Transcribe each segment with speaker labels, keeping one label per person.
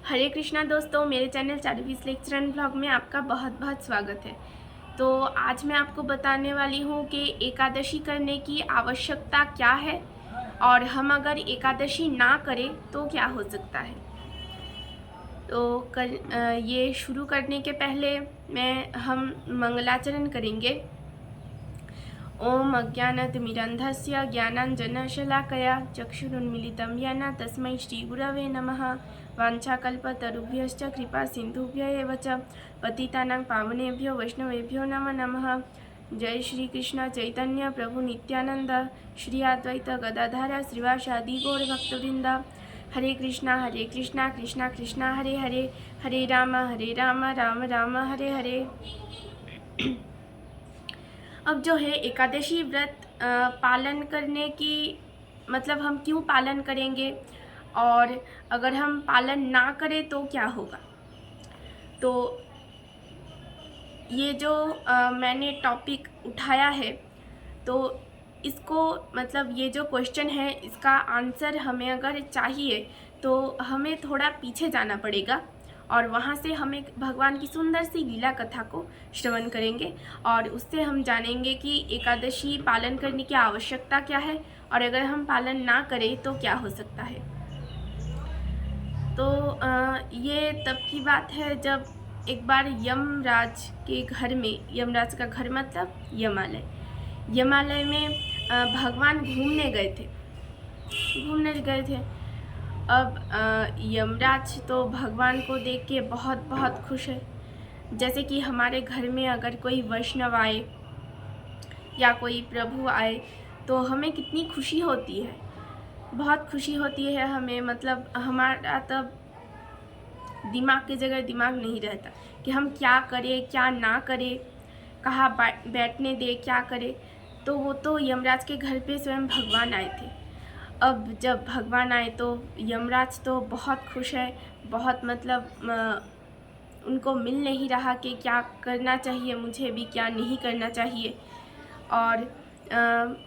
Speaker 1: हरे कृष्णा दोस्तों, मेरे channel चारूवीस lecture and blog में आपका बहुत बहुत स्वागत है। तो आज मैं आपको बताने वाली हूँ कि एकादशी करने की आवश्यकता क्या है और हम अगर एकादशी ना करें तो क्या हो सकता है। तो ये शुरू करने के पहले हम मंगलाचरण करेंगे। ओम अज्ञानतिमिरन्धस्य ज्ञानाञ्जनशलाकया चक्षुरुन्मीलितं येन तस्मै श्रीगुरवे नमः। वाञ्छाकल्पतरुभ्यश्च कृपा सिन्धुभ्य एव च पतितानां पावनेभ्यो वैष्णवेभ्यो नमो नमः। जय श्री कृष्ण चैतन्य प्रभु नित्यानंद श्री अद्वैत गदाधर श्रीवासादि गौर भक्तवृंद। हरे कृष्णा कृष्णा कृष्णा हरे हरे, हरे राम राम राम हरे हरे। अब जो है एकादशी व्रत पालन करने की मतलब हम क्यों पालन करेंगे और अगर हम पालन ना करें तो क्या होगा। तो ये जो मैंने टॉपिक उठाया है तो इसको मतलब ये जो क्वेश्चन है इसका आंसर हमें अगर चाहिए तो हमें थोड़ा पीछे जाना पड़ेगा और वहाँ से हम एक भगवान की सुंदर सी लीला कथा को श्रवण करेंगे और उससे हम जानेंगे कि एकादशी पालन करने की आवश्यकता क्या है और अगर हम पालन ना करें तो क्या हो सकता है। तो ये तब की बात है जब एक बार यमराज के घर में, यमराज का घर मतलब यमालय में भगवान घूमने गए थे। अब यमराज तो भगवान को देख के बहुत बहुत खुश है। जैसे कि हमारे घर में अगर कोई वैष्णव आए या कोई प्रभु आए तो हमें कितनी खुशी होती है, बहुत खुशी होती है हमें। मतलब हमारा तब दिमाग की जगह दिमाग नहीं रहता कि हम क्या करें क्या ना करें, कहाँ बैठने दे, क्या करें। तो वो तो यमराज के घर पे स्वयं भगवान आए थे। अब जब भगवान आए तो यमराज तो बहुत खुश है, बहुत मतलब उनको मिल नहीं रहा कि क्या करना चाहिए मुझे भी, क्या नहीं करना चाहिए। और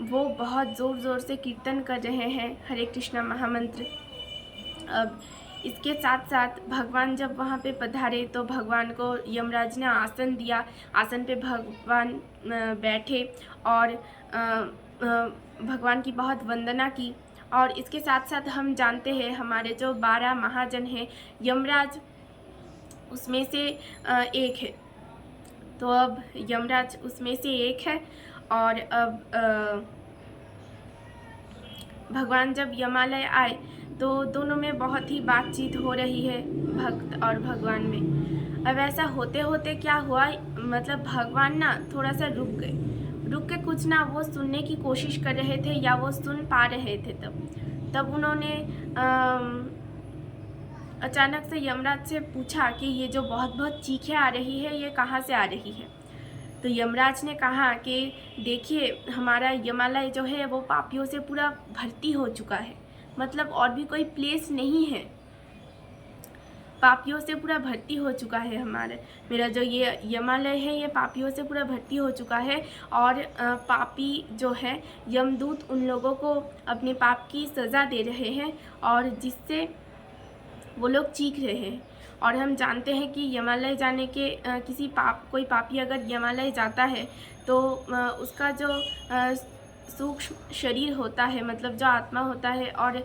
Speaker 1: वो बहुत ज़ोर ज़ोर से कीर्तन कर रहे हैं हरे कृष्णा महामंत्र। अब इसके साथ साथ भगवान जब वहाँ पे पधारे तो भगवान को यमराज ने आसन दिया। आसन पे भगवान बैठे और भगवान की बहुत वंदना की। और इसके साथ साथ हम जानते हैं हमारे जो 12 महाजन हैं, यमराज उसमें से एक है। तो अब यमराज उसमें से एक है और अब भगवान जब यमालय आए तो दोनों में बहुत ही बातचीत हो रही है, भक्त और भगवान में। अब ऐसा होते होते क्या हुआ, मतलब भगवान ना थोड़ा सा रुक के कुछ ना वो सुनने की कोशिश कर रहे थे या वो सुन पा रहे थे। तब उन्होंने अचानक से यमराज से पूछा कि ये जो बहुत बहुत चीखें आ रही है ये कहाँ से आ रही है। तो यमराज ने कहा कि देखिए हमारा यमालय जो है वो पापियों से पूरा भर्ती हो चुका है, मतलब और भी कोई प्लेस नहीं है, पापियों से पूरा भर्ती हो चुका है। मेरा जो ये यमालय है ये पापियों से पूरा भर्ती हो चुका है। और पापी जो है यमदूत उन लोगों को अपने पाप की सज़ा दे रहे हैं और जिससे वो लोग चीख रहे हैं। और हम जानते हैं कि यमालय जाने के कोई पापी अगर यमालय जाता है तो उसका जो सूक्ष्म शरीर होता है, मतलब जो आत्मा होता है, और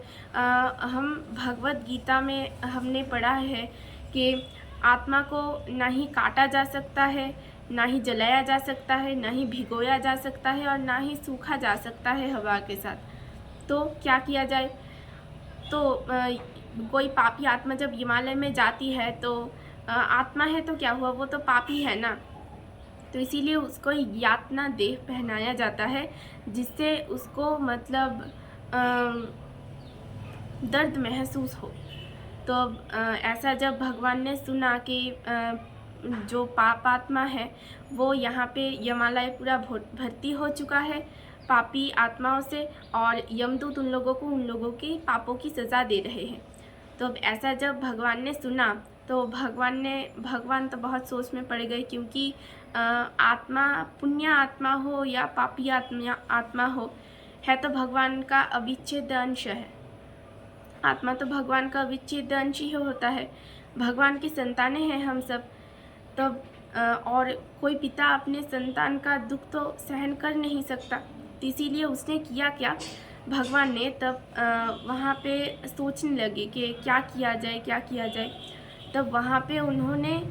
Speaker 1: हम भगवत गीता में हमने पढ़ा है कि आत्मा को ना ही काटा जा सकता है, ना ही जलाया जा सकता है, ना ही भिगोया जा सकता है और ना ही सूखा जा सकता है हवा के साथ। तो क्या किया जाए। तो कोई पापी आत्मा जब हिमालय में जाती है तो आत्मा है तो क्या हुआ, वो तो पापी है ना, तो इसीलिए उसको यातना देह पहनाया जाता है जिससे उसको मतलब दर्द महसूस हो। तो ऐसा जब भगवान ने सुना कि जो पापात्मा है वो यहाँ पे यमालय पूरा भर्ती हो चुका है पापी आत्माओं से और यमदूत उन लोगों के पापों की सज़ा दे रहे हैं। तो अब ऐसा जब भगवान ने सुना तो भगवान तो बहुत सोच में पड़ गए, क्योंकि आत्मा पुण्य आत्मा हो या पापी आत्मा हो, है तो भगवान का अविच्छेद्य अंश है। आत्मा तो भगवान का अविच्छेद्य अंश ही होता है, भगवान की संतानें हैं हम सब। तब और कोई पिता अपने संतान का दुख तो सहन कर नहीं सकता, तो इसीलिए उसने किया क्या, भगवान ने तब वहाँ पे सोचने लगे कि क्या किया जाए, क्या किया जाए। तब वहाँ पे उन्होंने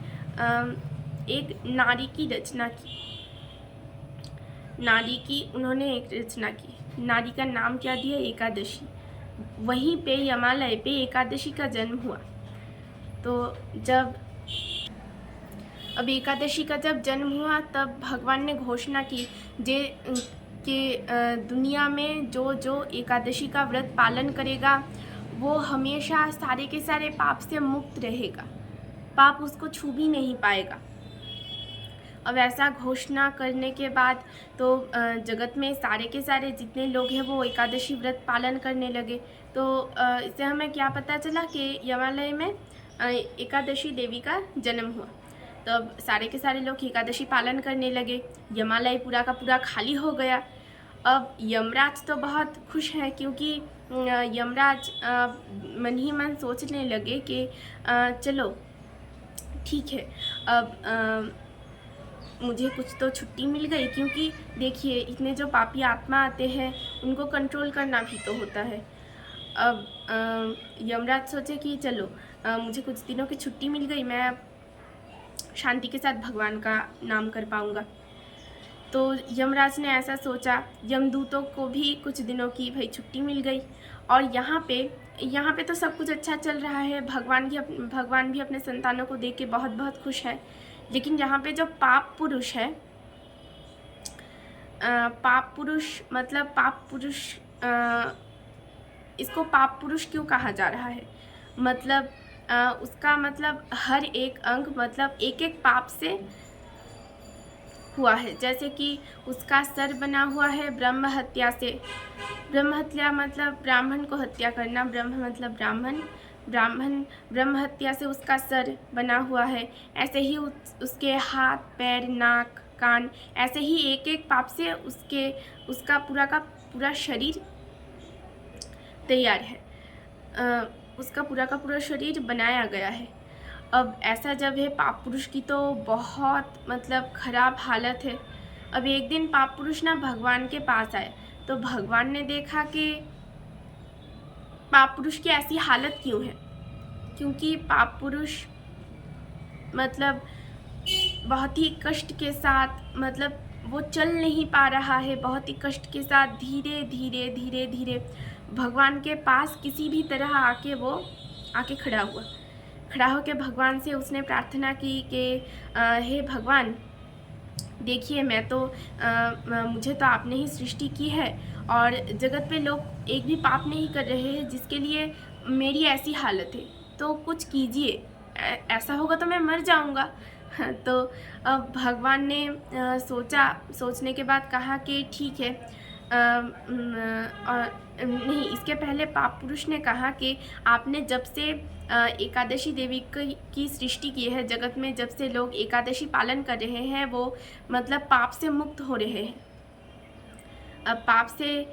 Speaker 1: एक नारी की रचना की, उन्होंने एक रचना की। नारी का नाम क्या दिया, एकादशी। वहीं पे यमालय पे एकादशी का जन्म हुआ। तो जब अब एकादशी का जब जन्म हुआ तब भगवान ने घोषणा की कि दुनिया में जो जो एकादशी का व्रत पालन करेगा वो हमेशा सारे के सारे पाप से मुक्त रहेगा, पाप उसको छू भी नहीं पाएगा। अब ऐसा घोषणा करने के बाद तो जगत में सारे के सारे जितने लोग हैं वो एकादशी व्रत पालन करने लगे। तो इससे हमें क्या पता चला कि यमालय में एकादशी देवी का जन्म हुआ। तो अब सारे के सारे लोग एकादशी पालन करने लगे, यमालय पूरा का पूरा खाली हो गया। अब यमराज तो बहुत खुश हैं क्योंकि यमराज मन ही मन सोचने लगे कि चलो ठीक है, अब मुझे कुछ तो छुट्टी मिल गई, क्योंकि देखिए इतने जो पापी आत्मा आते हैं उनको कंट्रोल करना भी तो होता है। अब यमराज सोचे कि चलो मुझे कुछ दिनों की छुट्टी मिल गई, मैं शांति के साथ भगवान का नाम कर पाऊँगा। तो यमराज ने ऐसा सोचा, यमदूतों को भी कुछ दिनों की भाई छुट्टी मिल गई। और यहाँ पे तो सब कुछ अच्छा चल रहा है, भगवान भी अपने संतानों को देख के बहुत बहुत खुश है। लेकिन यहाँ पे जो पाप पुरुष है, इसको पाप पुरुष क्यों कहा जा रहा है, मतलब उसका मतलब हर एक अंग मतलब एक एक पाप से हुआ है। जैसे कि उसका सर बना हुआ है ब्रह्म हत्या से, ब्रह्म हत्या मतलब ब्राह्मण को हत्या करना, ब्रह्म मतलब ब्रह्म हत्या से उसका सर बना हुआ है। ऐसे ही उसके हाथ पैर नाक कान, ऐसे ही एक एक पाप से उसका पूरा का पूरा शरीर तैयार है, उसका पूरा का पूरा शरीर बनाया गया है। अब ऐसा जब है पाप पुरुष की तो बहुत मतलब ख़राब हालत है। अब एक दिन पाप पुरुष ना भगवान के पास आए, तो भगवान ने देखा कि पाप पुरुष की ऐसी हालत क्यों है, क्योंकि पाप पुरुष मतलब बहुत ही कष्ट के साथ, मतलब वो चल नहीं पा रहा है, बहुत ही कष्ट के साथ धीरे धीरे भगवान के पास किसी भी तरह आके खड़ा होकर भगवान से उसने प्रार्थना की कि हे भगवान, देखिए मैं तो मुझे तो आपने ही सृष्टि की है और जगत पे लोग एक भी पाप नहीं कर रहे हैं जिसके लिए मेरी ऐसी हालत है, तो कुछ कीजिए, ऐसा होगा तो मैं मर जाऊंगा। तो अब भगवान ने सोचने के बाद कहा कि ठीक है, और नहीं, इसके पहले पाप पुरुष ने कहा कि आपने जब से एकादशी देवी की सृष्टि की है, जगत में जब से लोग एकादशी पालन कर रहे हैं वो मतलब पाप से मुक्त हो रहे हैं। अब पाप से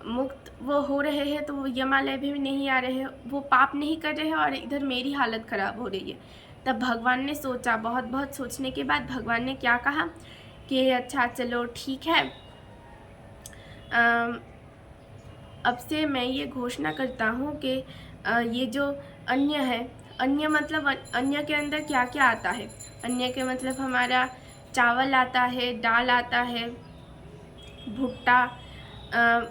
Speaker 1: मुक्त वो हो रहे हैं तो वो यमालय भी नहीं आ रहे हैं, वो पाप नहीं कर रहे हैं और इधर मेरी हालत ख़राब हो रही है। तब भगवान ने सोचा, बहुत बहुत सोचने के बाद भगवान ने क्या कहा कि अच्छा चलो ठीक है, अब से मैं ये घोषणा करता हूँ कि ये जो अन्य है, अन्य मतलब अन्य के अंदर क्या क्या आता है, अन्य के मतलब हमारा चावल आता है, दाल आता है, भुट्टा,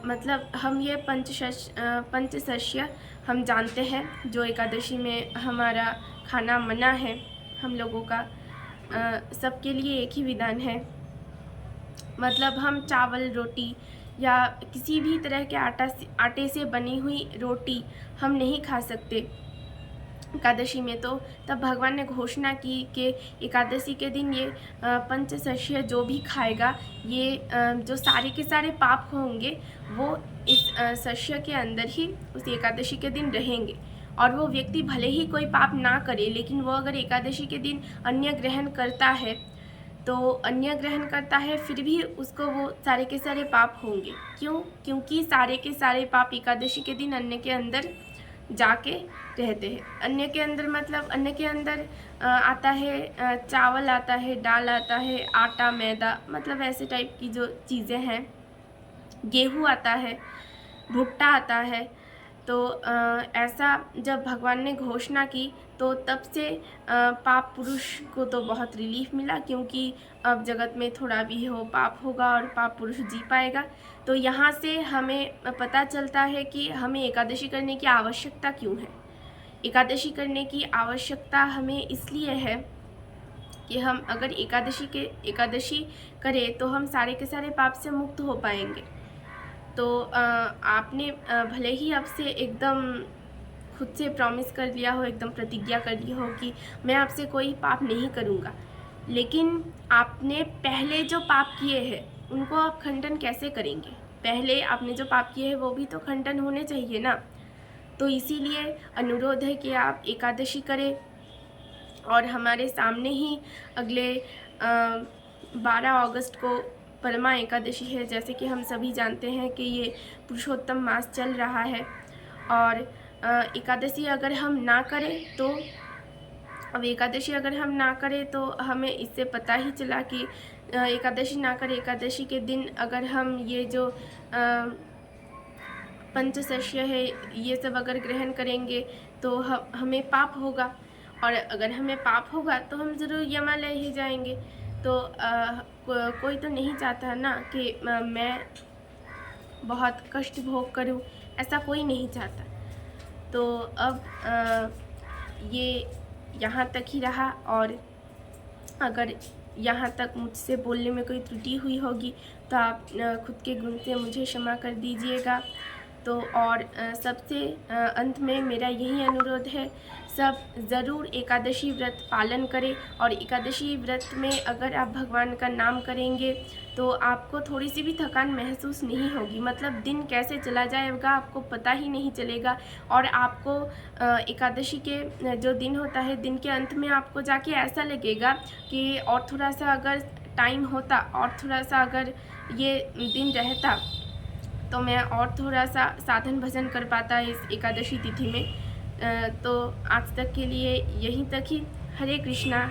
Speaker 1: मतलब हम ये पंचशस्य हम जानते हैं जो एकादशी में हमारा खाना मना है हम लोगों का, सबके लिए एक ही विधान है। मतलब हम चावल रोटी या किसी भी तरह के आटे से बनी हुई रोटी हम नहीं खा सकते एकादशी में। तो तब भगवान ने घोषणा की कि एकादशी के दिन ये पंचशस्य जो भी खाएगा, ये जो सारे के सारे पाप होंगे वो इस शस्य के अंदर ही उस एकादशी के दिन रहेंगे। और वो व्यक्ति भले ही कोई पाप ना करे, लेकिन वो अगर एकादशी के दिन अन्न ग्रहण करता है तो अन्य ग्रहण करता है फिर भी उसको वो सारे के सारे पाप होंगे। क्यों? क्योंकि सारे के सारे पाप एकादशी के दिन अन्न के अंदर जाके रहते हैं। अन्न के अंदर मतलब अन्न के अंदर आता है चावल आता है, दाल आता है, आटा, मैदा, मतलब ऐसे टाइप की जो चीज़ें हैं, गेहूँ आता है, भुट्टा आता है। तो ऐसा जब भगवान ने घोषणा की तो तब से पाप पुरुष को तो बहुत रिलीफ मिला, क्योंकि अब जगत में थोड़ा भी हो पाप होगा और पाप पुरुष जी पाएगा। तो यहाँ से हमें पता चलता है कि हमें एकादशी करने की आवश्यकता क्यों है। एकादशी करने की आवश्यकता हमें इसलिए है कि हम अगर एकादशी करें तो हम सारे के सारे पाप से मुक्त हो पाएंगे। तो आपने भले ही आपसे एकदम खुद से प्रॉमिस कर लिया हो, एकदम प्रतिज्ञा कर ली हो कि मैं आपसे कोई पाप नहीं करूँगा, लेकिन आपने पहले जो पाप किए हैं उनको आप खंडन कैसे करेंगे? पहले आपने जो पाप किए हैं वो भी तो खंडन होने चाहिए ना। तो इसीलिए अनुरोध है कि आप एकादशी करें। और हमारे सामने ही अगले 12 अगस्त को परमा एकादशी है। जैसे कि हम सभी जानते हैं कि ये पुरुषोत्तम मास चल रहा है, और एकादशी अगर हम ना करें तो हमें इससे पता ही चला कि एकादशी ना करें, एकादशी के दिन अगर हम ये जो पंचशस्य है ये सब अगर ग्रहण करेंगे तो हमें पाप होगा, और अगर हमें पाप होगा तो हम ज़रूर यमालय ही जाएंगे। तो कोई तो नहीं चाहता ना कि मैं बहुत कष्ट भोग करूं, ऐसा कोई नहीं चाहता। तो अब ये यहाँ तक ही रहा, और अगर यहाँ तक मुझसे बोलने में कोई त्रुटि हुई होगी तो आप खुद के गुण से मुझे क्षमा कर दीजिएगा। तो और सबसे अंत में मेरा यही अनुरोध है, सब ज़रूर एकादशी व्रत पालन करें। और एकादशी व्रत में अगर आप भगवान का नाम करेंगे तो आपको थोड़ी सी भी थकान महसूस नहीं होगी, मतलब दिन कैसे चला जाएगा आपको पता ही नहीं चलेगा। और आपको एकादशी के जो दिन होता है, दिन के अंत में आपको जाके ऐसा लगेगा कि और थोड़ा सा अगर टाइम होता, और थोड़ा सा अगर ये दिन रहता तो मैं और थोड़ा सा साधन भजन कर पाता इस एकादशी तिथि में। तो आज तक के लिए यहीं तक ही। हरे कृष्णा।